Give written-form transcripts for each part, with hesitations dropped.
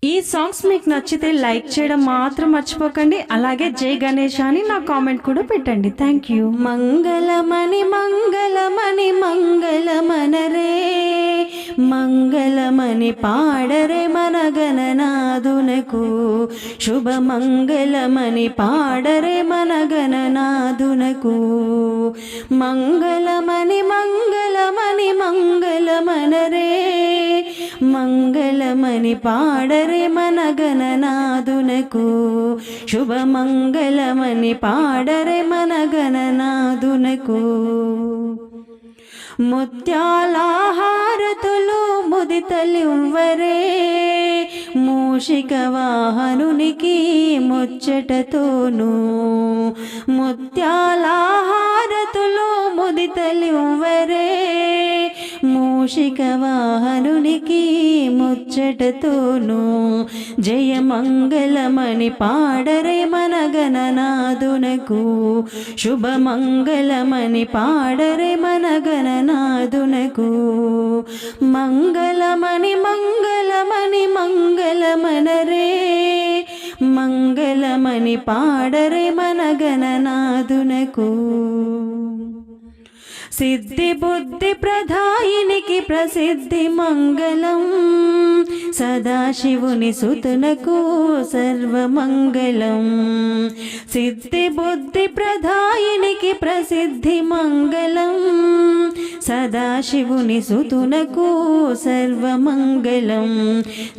ఈ సాంగ్స్ మీకు నచ్చితే లైక్ చేయడం మాత్రం మర్చిపోకండి. అలాగే జై గణేష్ అని నా కామెంట్ కూడా పెట్టండి. Thank you. మంగళమణి మంగళమణి మంగళమనరే, మంగళమణి పాడరే మన గణనాథునకు, శుభ మంగళమణి పాడరే మన గణనాథునకు. మంగళమణి మంగళమణి మంగళమనరే, మంగళమణి పాడరే మన గణనాథునకు, శుభ మంగళమణి పాడరే మన గణనాథునకు. ముత్యాలహారతులు ముదితలివ్వరే, మూషిక వాహనునికి ముచ్చటతోను. ముత్యాలహారతులు ముదితలివ్వరే, మూషిక వాహనునికి ముచ్చటతోను. జయ మంగళమణి పాడరే మన గణనాథునకు, శుభ మంగళమణి పాడరే మన గణనాథునకు. మంగళమణి మంగళమణి మంగళమనరే, మంగళమణి పాడరే మన గణనాథునకు. సిద్ధి బుద్ధి ప్రధాయినికి ప్రసిద్ధి మంగళం, సదాశివుని సుతునకు సర్వమంగళం. సిద్ధి బుద్ధి ప్రధాయినికి ప్రసిద్ధి మంగళం, సదాశివుని సుతునకు సర్వమంగళం.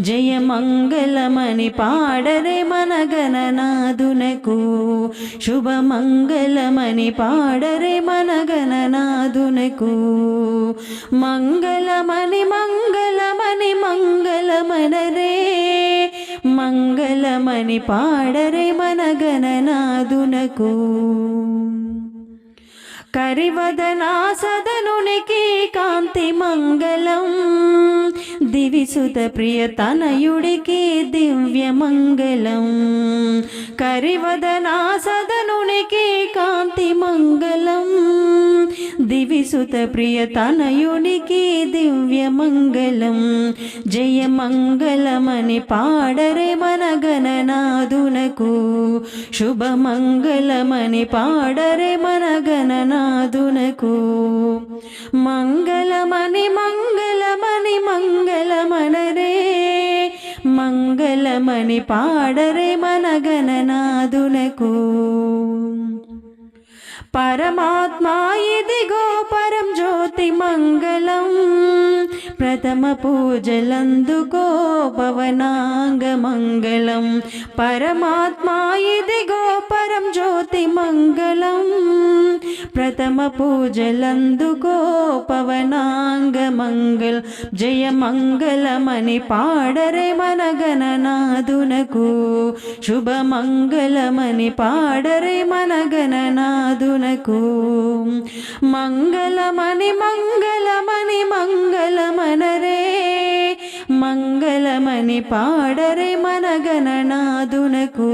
జయ మంగళమణి పాడరే మన గణనాథునకు, శుభ మంగళమణి పాడరే మన గణనాథునకు. మంగళమణి మంగళమణి మంగళమనరే, మంగళమణి పాడరే మన గణనాథునకు. కరివదనా సదనునికి కాంతి మంగళం, దివిసుత ప్రియ తనయుడికి దివ్య మంగళం. కరివదనా సదనునికి కాంతి మంగళం, దివిసుత ప్రియ తనయునికి దివ్య మంగళం. జయ మంగళమణి పాడరే మన గణనాథునకు, శుభ మంగళమణి పాడరే మన గణనాథునకు. మంగళమణి మంగళమణి మంగళమనరే, మంగళమణి పాడరే మన గణనాథునకు. పరమాత్మ ఇదిగో పరం జ్యోతి మంగళం, ప్రథమ పూజలందుకో పవనాంగ మంగళం. పరమాత్మ ఇదిగో పరం జ్యోతి మంగళం, ప్రథమ పూజలందుకో పవనాంగ మంగళం. జయ మంగళమణి పాడరే మన గణనాథునకు, శుభ మంగళమణి పాడరే మన గణనాథునకు. మంగళమణి మంగళమణి మంగళమనరే, మంగళమణి పాడరే మన గణనాథునకు,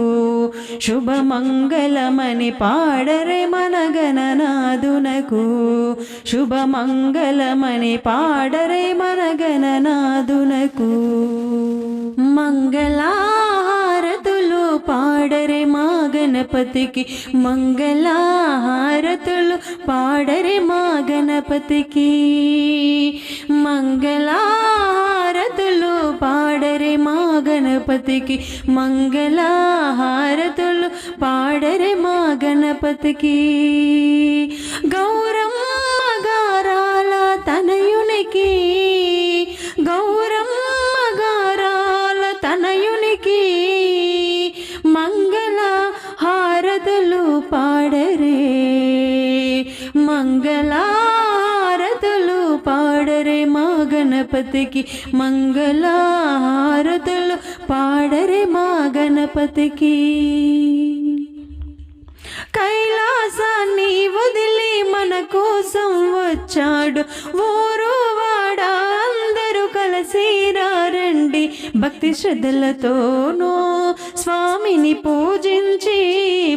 శుభ మంగళమణి పాడరే మన గణనాథునకు. శుభ మంగళమణి పాడరే మన గణనాథునకు. మంగళహారతులు పాడరే మా గణపతికి, మంగళహారతులు పాడరే మా గణపతికి. మంగళహారతులు పాడరే మా గణపతికి, మంగళహారతులు పాడరే మా గణపతికి. గౌరమ్మ గారాల తనయునికి, గౌరమ్మ గారాల తనయునికి, మంగళ హారతులు పాడరే, మంగళహారతులు పాడరే మా గణపతికి, మంగళహారతులు పాడరే మా గణపతికి. కైలాసాన్ని వదిలి మన కోసం వచ్చాడు ఊరు వాడ, అందరూ కలిసి రండి భక్తి శ్రద్ధలతోనూ స్వామిని పూజించి,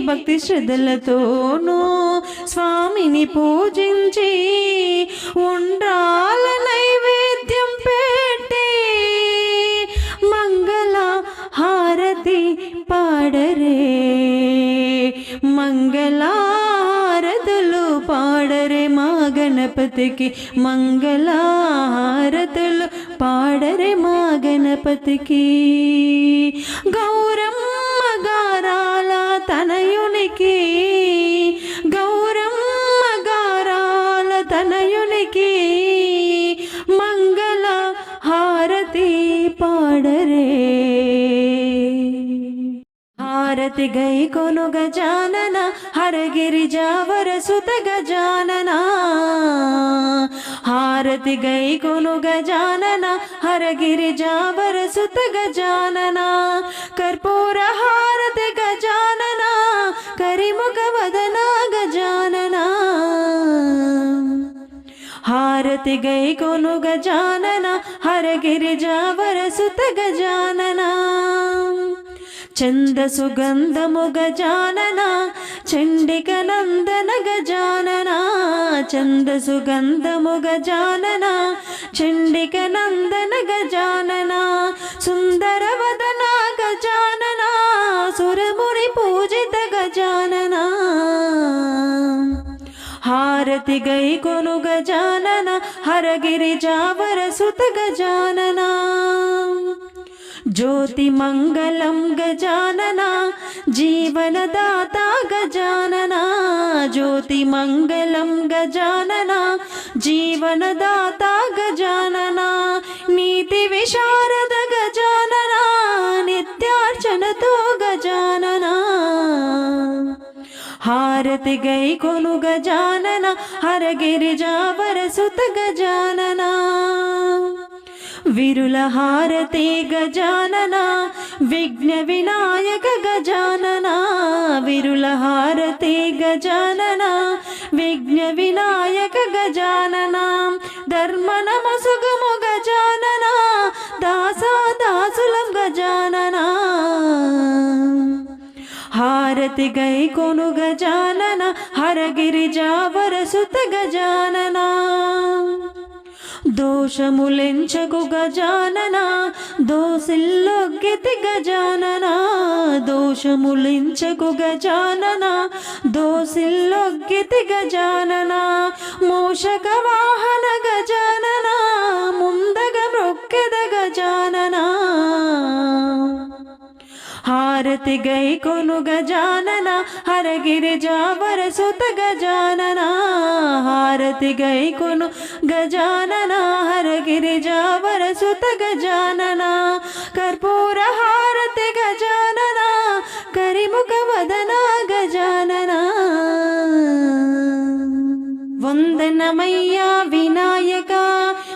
భక్తి శ్రద్ధలతోనూ స్వామిని పూజించి, ఉండ్రాల నైవేద్యం పెట్టి, మంగళ గణపతికి మంగళహారతులు పాడరే మా గణపతికి. గౌరమ్మ గారాల తనయునికి, గౌరమ్మ గారాల తనయునికి మంగళ హారతి పాడరే. హారతి గై కొను గజానన హరగిరిజావర సుత గజానన. హారతి గై కొను గజానన హరగిరిజావర సుత గజానన. కర్పూర హారతి గజానన కరిముఖ వదన గజానన. హారతి గై కొను గజానన హరగిరిజావర సుత గజానన. చంద సుగంధము గజానన చండిక నందన గజానన. చంద సుగంధము గజానన చండిక నందన గజానన. సుందర వదన గజానన సురముని పూజిత గజానన. హారతి గై కొను గజానన హరగిరిజావర సుత గజానన. జ్యోతి మంగళం గజానన జీవనదాత గజానన. జ్యోతి మంగళం గజానన జీవనదాత గజానన. నీతి విశారద గజానన నిత్యార్చనతో గజానన. హారతి గై కొను గజానన హరగిరిజావర సుత గజానన. విరుల హారతి గజానన విఘ్న వినాయక గజానన. విరుల హారతి గజానన విఘ్న వినాయక గజానన. ధర్మ నమసుగము గజానన దాసా దాసులం గజానన. హారతి గై కొను గజానన హరగిరిజావర సుత గజానన. దోషములెంచకు గజానన దోసిల్లొగ్గితి గజానన. దోషములెంచకు గజానన దోసిల్లొగ్గితి గజానన. మూషక వాహన గజానన ముందగ మ్రొక్కెద గజానన. హారతి గై కొను గజానన హరగిరిజావర సుత గజానన. హారతి గై కొను గజానన హరగిరిజావర సుత గజానన. కర్పూర హారతి గజానన కరిముఖ వదన గజానన. వందనమయ్యా వినాయక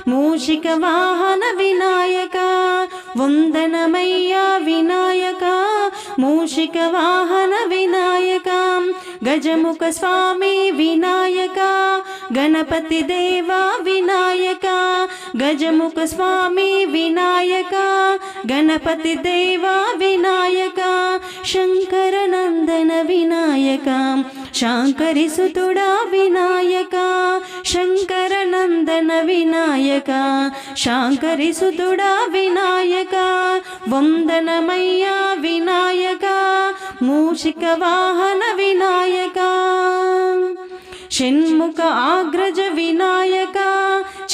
మూషిక వాహన వినాయక. వందనమయ్యా వినాయక మూషిక వాహన వినాయక. గజముఖ స్వామి వినాయక గణపతి దేవా వినాయక. గజముఖ స్వామి వినాయక గణపతి దేవా వినాయక. శంకర నందన వినాయక శాంకరి సుతుడా వినాయక. శంకర నందన వినాయక శాంకరి సుతుడా వినాయక. వందనమయ్యా వినాయక మూషిక వాహన వినాయక. షణ్ముఖ ఆగ్రజ వినాయక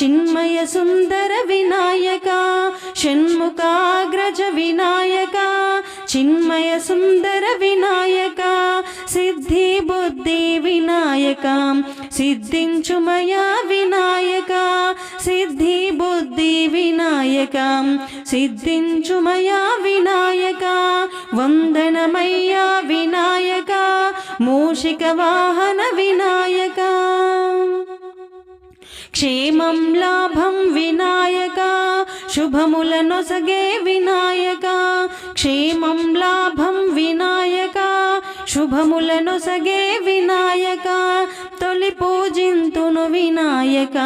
చిన్మయ సుందర వినాయక. షణ్ముఖ ఆగ్రజ వినాయక చిన్మయ సుందర వినాయక. సిద్ధి బుద్ధి వినాయక సిద్ధించుమయా వినాయక. సిద్ధి బుద్ధి వినాయక సిద్ధించుమయా వినాయక. వందనమయ్యా వినాయక మూషిక వాహన వినాయక. క్షేమం లాభం వినాయక శుభములనొసగే వినాయక. క్షేమం లాభం వినాయక శుభములనొసగే వినాయక. తొలి పూజింతును వినాయక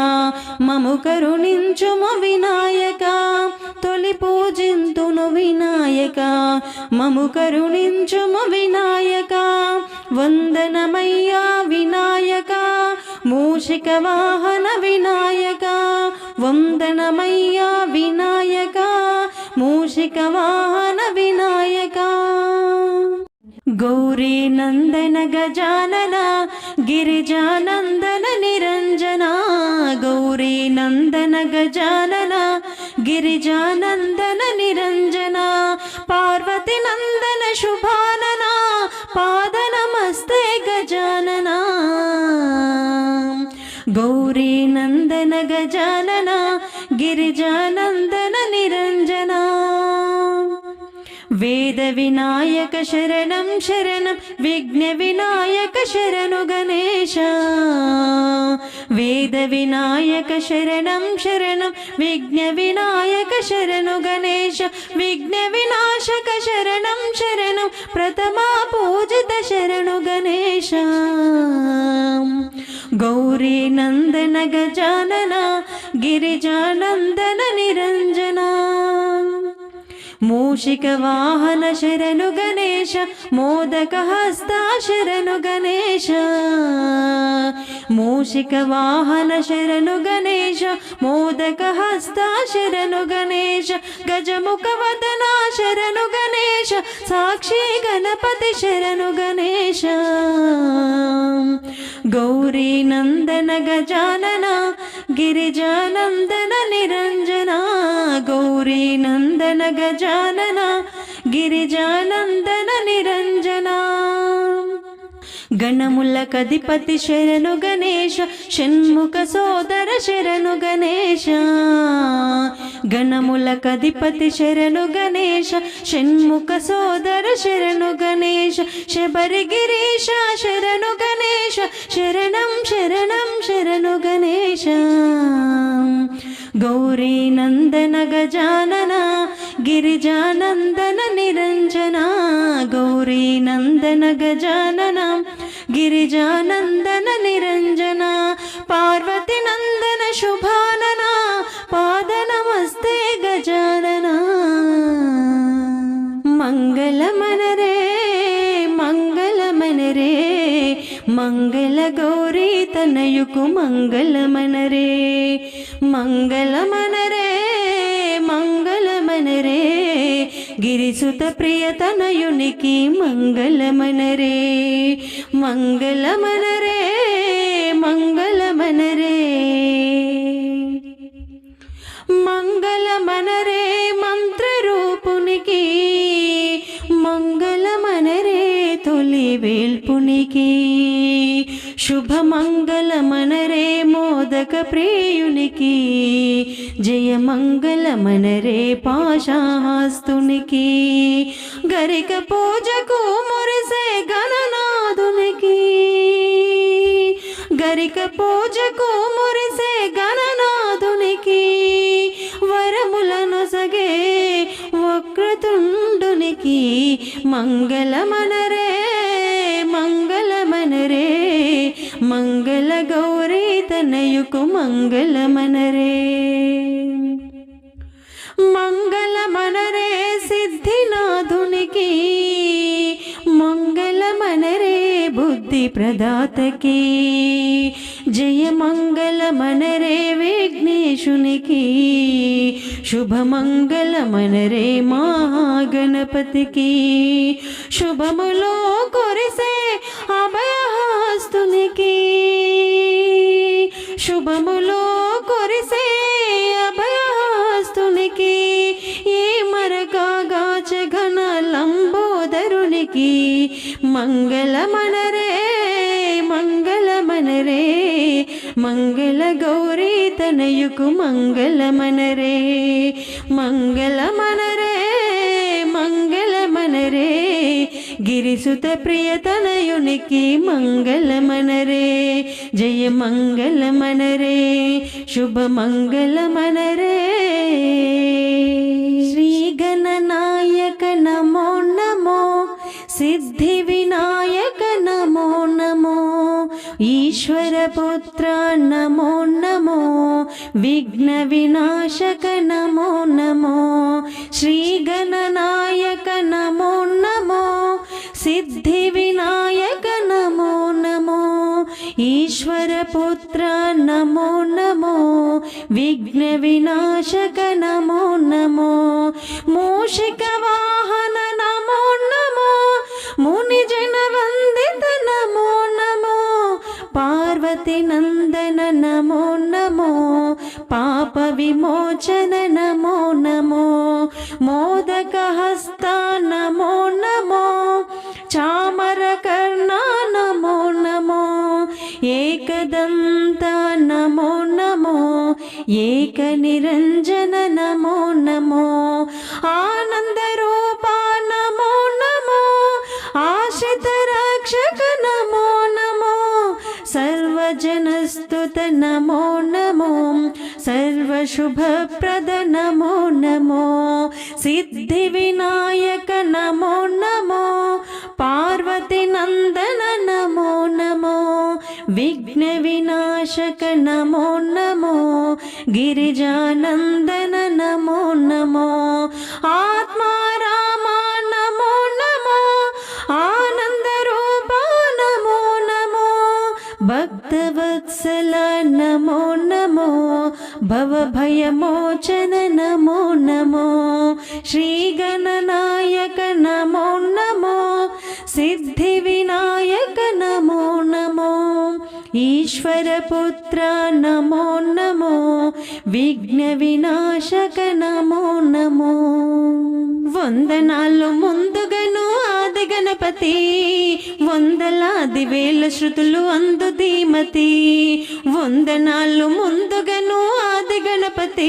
మము కరుణించుము వినాయక. తొలి పూజింతును వినాయక మము కరుణించుము వినాయక. వందనమయ్యా వినాయక మూషిక వాహన వినాయక. వందనమయ్యా వినాయక మూషిక వాహన వినాయక. गौरी नंदन गजानन गिरिजानंदन निरंजना गौरी नंदन गजानन गिरिजानंदन निरंजना पार्वती नंदन शुभानना पाद नमस्ते गजानना गौरी नंदन गजानन गिरिजानंदन निरंजना वेद विनायक शरणं शरणं विघ्न विनायक शरणु गणेश वेद विनायक शरणं शरणं विघ्न विनायक शरणु गणेश विघ्न विनाशक शरणं शरणं प्रथमा पूजित शरणु गणेश गौरी नंदन गजानन गिरिजानंदन निरंजना मूषिक वाहन शरणु गणेश मोदक हस्ता शरणु गणेश मूषिक वाहन शरणु गणेश मोदक हस्ता शरणु गणेश गजमुख वदना शरणु गणेश साक्षी गणपति शरणु गणेश गौरी नंदन गजानन गिरिजानंदन निरंजना गौरी नंदन गजानन गिरिजानंदन निरंजना गणमुलकधिपति शरणु गणेश षण्मुख सोदर शरणु गणेश गणमुलकधिपति शरणु गणेश षण्मुख सोदर शरणु गणेश शबरगिरीश शरणु गणेश शरणं शरणं शरणु गणेश गौरी नंदन गजानन गिरिजानंदन निरंजना गौरी नंदन गजानन गिरिजानंदन निरंजना पार्वती नंदन शुभानना पाद नमस्ते गजानना मंगलमनरे मंगलमनरे मंगल गौरी तनयुकु मंगलमनरे मंगलमनरे मंगलमनरे गिरिसुत प्रिय तनयुनिकी मंगलमनरे मंगलमनरे मंगलमनरे मंगलमनरे मंत्र रूपुनिकी मंगलमनरे तोली वेल्पुनिकी शुभ मंगलमनरे मोदक प्रियुनिकी जय मंगलमनरे पाशाहस्तुनिकी गरिक पूजकु मुरिसे गणनाथुनिकी गरिक पूजकु मुरिसे गणनाथुनिकी वरमुలను సగే వక్రతుండునికి మంగళమనరే మంగళమనరే మంగళ గౌరీ తనయుకు మంగళమనరే మంగళమనరే సిద్ధినాథునికి మంగళమనరే బుద్ధి ప్రదాతకి జయ మంగళమనరే విఘ్నేశునికి శుభ మంగళమనరే మహాగణపతికి శుభములో కొరిసే అభయహస్తునికి శుభములో కొరిసే అభయహస్తునికి ఏ మరకాగాచ ఘన లంబోదరునికి మంగళమనరే మంగళమనరే మంగళ గౌరీ తనయుకు మంగళమనరే మంగళమనరే మంగళమనరే గిరిసుత ప్రియ తనయునికి మంగళమనరే జయ మంగళమనరే శుభ మంగళమనరే శ్రీ గణనాయక నమో నమో సిద్ధి వినాయక నమో నమో ఈశ్వర పుత్ర నమో నమో విఘ్న వినాశక నమో నమో శ్రీ గణనాయక నమో నమో సిద్ధి వినాయక నమో నమో ఈశ్వర పుత్ర నమో నమో విఘ్న వినాశక నమో నమో మూషిక వాహన నమో నమో మునిజ चामरहस्त नमो नमो चामरकर्णा नमो नमो एकदन्त नमो नमो एकनिरञ्जन नमो नमो आनन्दरूपा नमो नमो आश्रितरक्षक नमो नमो सर्वजनस्तुत नमो नमो सर्वशुभप्रद नमो नमो सिद्धिविनायक नमो नमो पार्वतीनन्दन नमो नमो विघ्नविनाशक नमो नमो गिरिजानन्दन नमो नमो आत्मारामा नमो नमो आनन्दरूपा नमो नमो भक्तवत्सल नमो नमो भवभयमोचन नमो नमो श्रीगणनायक नमो नमो सिद्धिविनायक नमो नमो ईश्वरपुत्र नमो नमो विघ्नविनाशक नमो नमो వందనాలు ముందుగను ఆది గణపతి వందలాది వేల శృతులు అందు ధీమతి వందనాలు ముందుగను ఆది గణపతి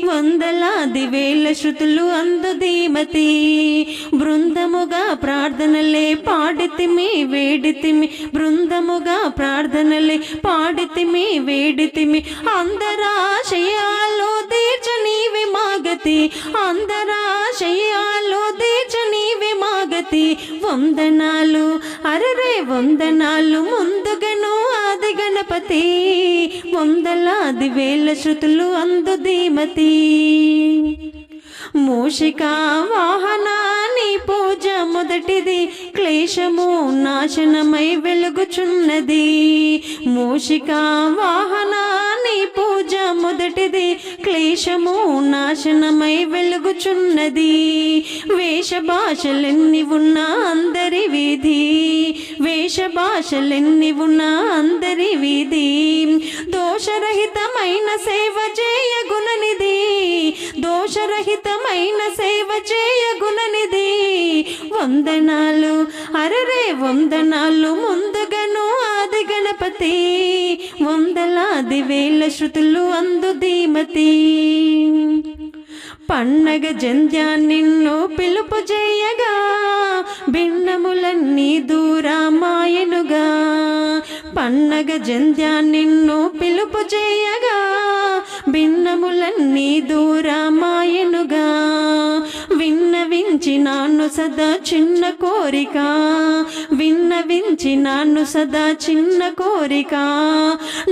వందలాది వేల శృతులు అందు ధీమతి బృందముగా ప్రార్థనలే పాడితిమి వేడితిమి బృందముగా ప్రార్థనలే పాడితిమి వేడితిమి అందరాశయాలు తీర్చ నీవే మాగతి అందరాశయాలు తీర్చ నీవే మాగతి వందనాలు అరరే వందనాలు ముందుగను ఆది గణపతి వందలాది వేల శృతులు అందు ధీమతి మూషికా వాహనాన్ని పూజ మొదటిది క్లేశము నాశనమై వెలుగుచున్నది మూషికా వాహనాన్ని పూజ మొదటిది క్లేశము నాశనమై వెలుగుచున్నది వేష భాషలెన్ని ఉన్నా అందరి వీధి వేష భాషలెన్ని ఉన్నా అందరి వీధి దోషరహితమైన సేవ చేయ గుణనిధి దోషరహితమైన సేవ చేయ గుణనిధి వందనాలు అరరే వందనాలు ముందుగను ఆది గణపతి వందలాది వేల శృతులు అందు ధీమతి పండగ జంధ్యాన్ని నిన్ను పిలుపు చేయగా భిన్నములన్నీ దూరమాయనుగా పండగ జంధ్యాన్ని నిన్ను పిలుపు చేయగా భిన్నములన్నీ దూరమాయనుగా విన్నవించినాను సదా చిన్న కోరిక విన్నవించినాను సదా చిన్న కోరిక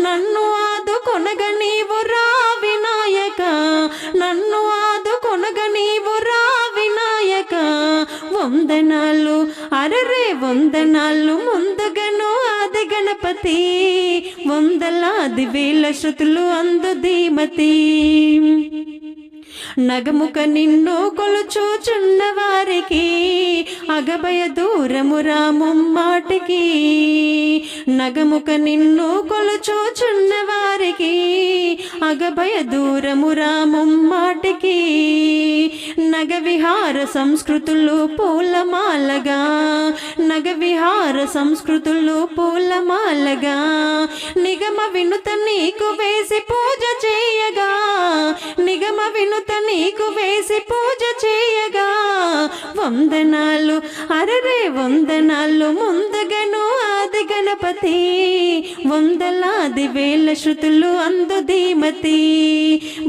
నన్ను ఆదుకొనగ నీవు రా వినాయక నన్ను ఆదుకొనగ నీవు రా వినాయక వందనాలు అరరే వందనాలు ముందుగను ఆది గణపతి వందలాది వేల శృతులు అందు ధీమతి నగముక నిన్ను కొలుచూచున్న వారికి అగభయ దూరము రాముమ్మాటికి నగముక నిన్ను కొలుచూచున్న వారికి అగభయ దూరము రాముమ్మాటికి నగ విహార సంస్కృతులు పూలమాలగా నగ విహార సంస్కృతులు పూలమాలగా నిగమ వినుత నీకు వేసి పూజ చేయగా నిగమ వినుత నీకు వేసి పూజ చేయగా వందనాలు అరరే వందనాలు ముందుగను ఆది గణపతి వందలాది వేల శృతులు అందు ధీమతి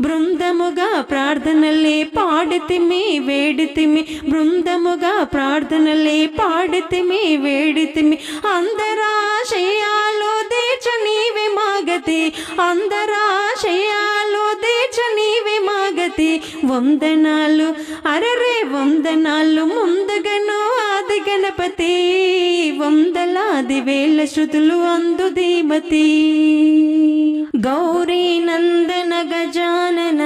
బృందముగా ప్రార్థనలే పాడితిమి వేడితిమి బృందముగా ప్రార్థనలే పాడితిమి వేడితిమి అందరాశయాలు తీర్చ నీవే మాగతి అందరాశయాలు తీర్చ నీవే మాగతి వందనాలు అరరే వందనాలు ముందుగను ఆది గణపతి వందలాది వేల శృతులు అందు ధీమతి గౌరీ నందన గజానన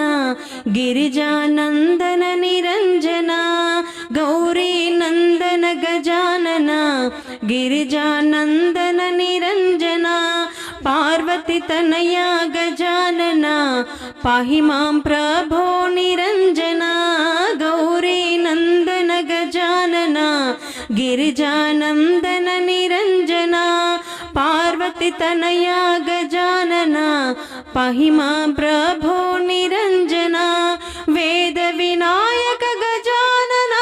గిరిజానందన నిరంజన గౌరీ నందన గజానన గిరిజానందన నిరంజన పార్వతి తనయ గజానన పాహి మాం ప్రభో నిరంజన గౌరీ నందన గజానన గిరిజానందన నిరంజన పార్వతి తనయ గజానన పాహి మాం ప్రభో నిరంజన వేద వినాయక గజానన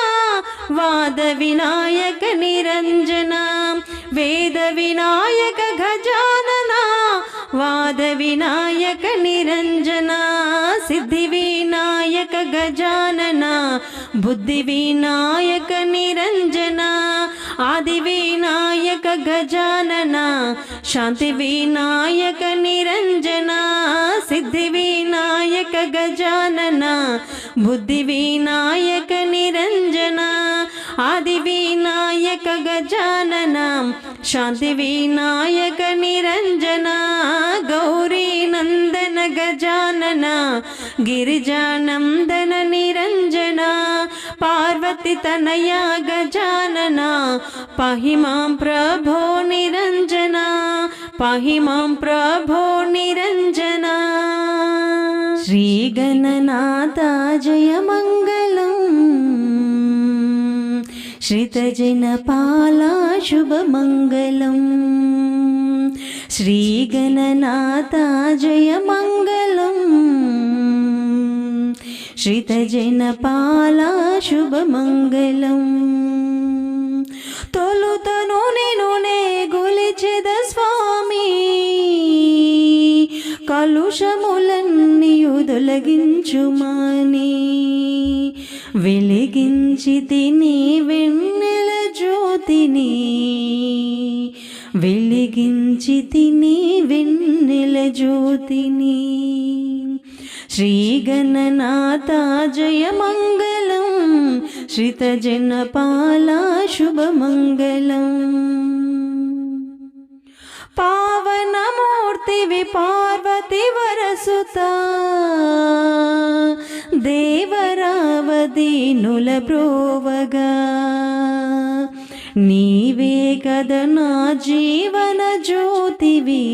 వాద వినాయక నిరంజన వేద వినాయక గజానన వాద వినాయక నిరంజన సిద్ధి వినాయక గజానన బుద్ధి వినాయక నిరంజన ఆది వినాయక గజానన శాంతి వినాయక నిరంజన సిద్ధి వినాయక గజానన బుద్ధి వినాయక నిరంజన ఆది వినాయక గజానన శాంతి వినాయక నిరంజన గౌరీ నందన గజానన గిరిజానందన నిరంజన పార్వతి తనయ గజానన పాహి మాం ప్రభో నిరంజన పాహి మాం ప్రభో నిరంజన శ్రీ గణనాథ జయ మంగళం శ్రితజనపాల శుభమంగళం శ్రీ గణనాథ జయ మంగళం శ్రితజనపాల శుభమంగళం తొలుతను నేను గొలిచెద స్వామి కలుషములన్నీయు తొలగించుమాని వెలిగించి తిని వెన్నెల జ్యోతిని వెలిగించి తిని వెన్నెల జ్యోతిని శ్రీ గణనాథ జయ మంగళం శ్రితజనపాల శుభమంగళం పావనమూర్తివి పార్వతి వరసుత దేవరావదీనుల బ్రోవగా నీవే కద నా జీవన జ్యోతివి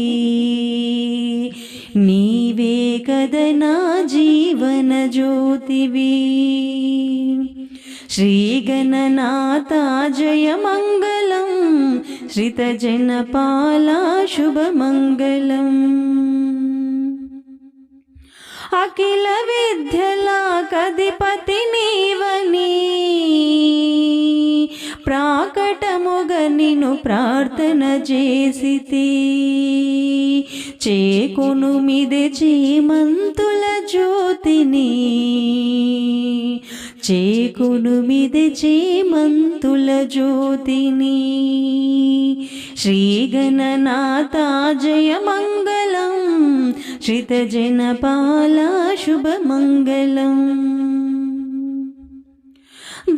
నీవే కద నా జీవన జ్యోతివి శ్రీ గణనాథ జయ మంగళం శ్రితజనపాల శుభమంగళం అఖిల విద్యల కధిపతి నీవని ప్రాకటముగ నిన్ను ప్రార్థన చేసితి చేకొను మిదే చేమంతుల జ్యోతిని చేకొను మిదే చేమంతుల జ్యోతిని శ్రీ గణనాథ జయ మంగళం శ్రితజనపాల శుభమంగళం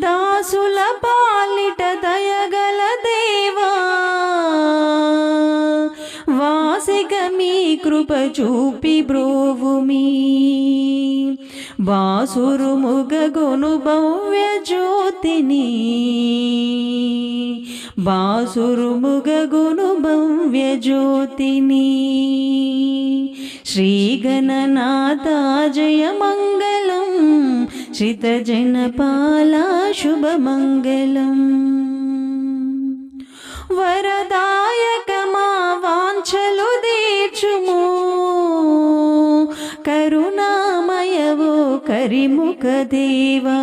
దాసుల పాలిట దయగల దేవా వాసిక మీ కృప చూపి బ్రోవుమి బాసురు ముగగొను భవ్య జ్యోతిని బాసురు ముగగొను భవ్య జ్యోతిని శ్రీ గణనాథ జయ మంగళం శ్రితజనపాల శుభమంగళం వరదాయక మా వాంఛలు తీర్చుము కరుణామయవో కరిముఖ దేవా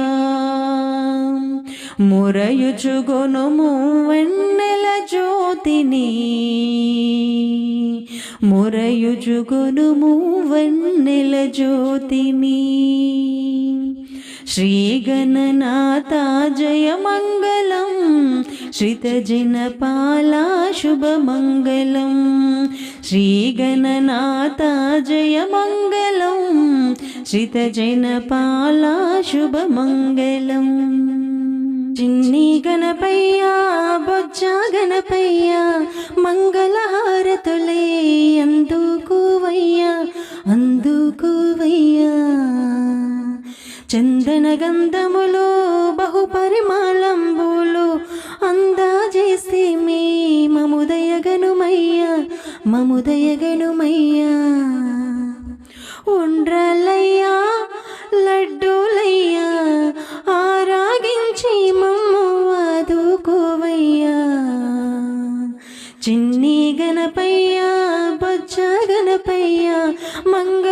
మురయుచుగొనుము వెన్నెల జ్యోతిని మురయుచుగొనుము వెన్నెల జ్యోతిని శ్రీ గణనాథ జయ మంగళం శ్రితజనపాల శుభమంగళం శ్రీ గణనాథ జయ మంగళం శ్రితజనపాల శుభమంగళం చిన్ని గణపయ్య బొజ్జ గణపయ్య మంగళహారతులే అందుకోవయ్యా అందుకోవయ్యా చందన గంధములో బహుపరిమాళంబులు అందాజేస్తే మే మముదయగనుమయ్యా మముదయగనుమయ్యా ఉండ్రలయ్యా లడ్డూలయ్యా ఆరాగిం గణపయ్య బొజ్జ గణపయ్య మంగళ